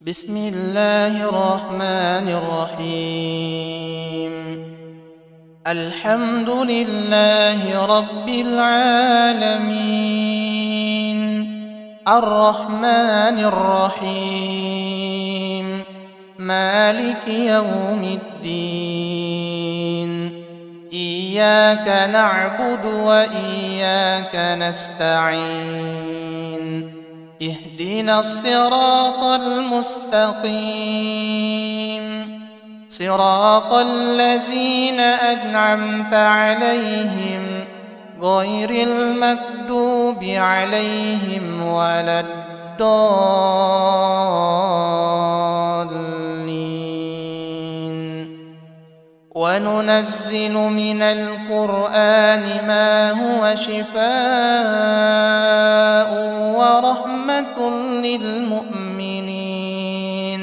بسم الله الرحمن الرحيم. الحمد لله رب العالمين، الرحمن الرحيم، مالك يوم الدين. إياك نعبد وإياك نستعين. اهدنا الصراط المستقيم، صراط الذين أنعمت عليهم غير المكذوب عليهم ولا الضالين. وننزل من القرآن ما هو شفاء ورحمة للمؤمنين،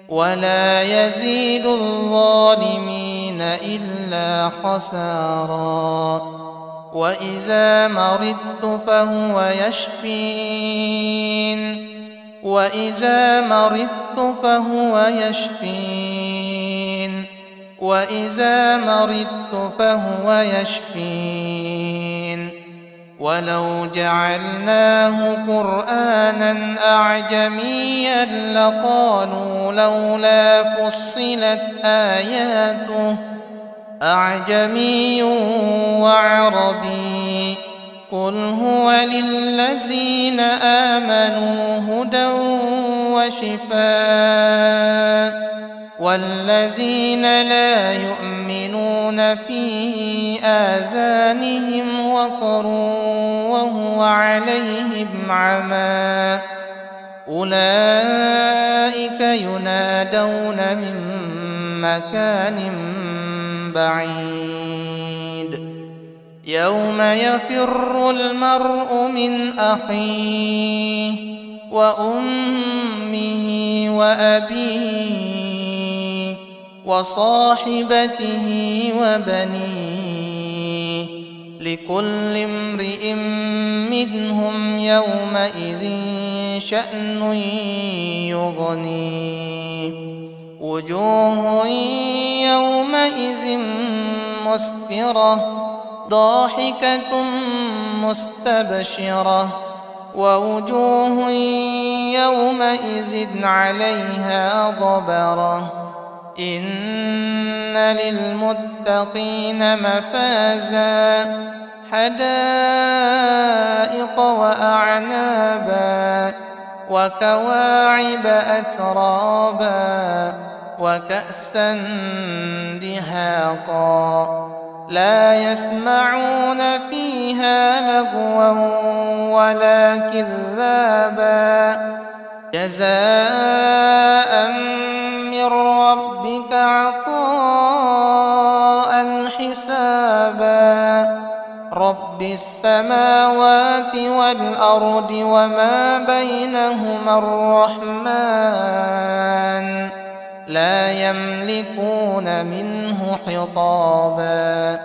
ولا يزيد الظالمين إلا خسارا. وإذا مرضت فهو يشفين، وإذا مرضت فهو يشفين، وإذا مرضت فهو يشفين. ولو جعلناه قرآنا أعجميا لقالوا لولا فصلت آياته أعجمي وعربي. قل هو للذين آمنوا هدى وشفاء، والذين لا يؤمنون في آذانهم وقر وهو عليهم عمى أولئك ينادون من مكان بعيد. يوم يفر المرء من أخيه وأمه وأبيه وصاحبته وبنيه، لكل امرئ منهم يومئذ شأن يغنيه. وجوه يومئذ مسفرة ضاحكة مستبشرة، ووجوه يومئذ عليها غبرة. إن للمتقين مفازا حدائق وأعنابا وكواعب أترابا وكأسا دهاقا. لا يسمعون فيها لغوا ولا كذابا، جزاء من ربك عطاء حسابا. رب السماوات والأرض وما بينهما الرحمن، لا يملكون منه خطابا.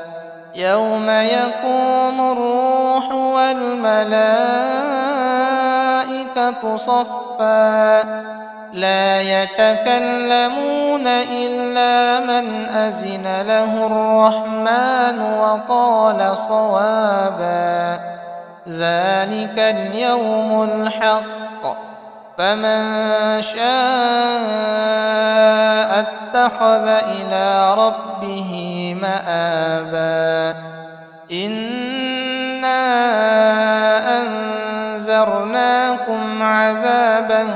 يوم يقوم الروح والملائكة صفا، لا يتكلمون إلا من أذن له الرحمن وقال صوابا. ذلك اليوم الحق، فمن شاء اتخذ إلى ربه مآبا. إنا أنذرناكم عذابا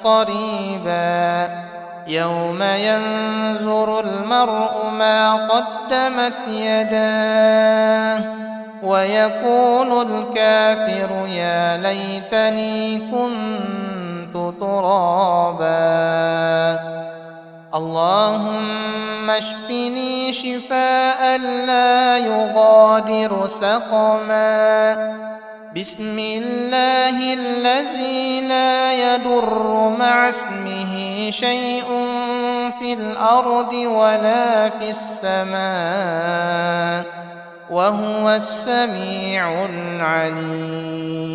قريبا، يوم ينظر المرء ما قدمت يداه ويقول الكافر يا ليتني كنت ترابا. اللهم اشفني شفاء لا يغادر سقما. بسم الله الذي لا يضر مع اسمه شيء في الأرض ولا في السماء، وهو السميع العليم.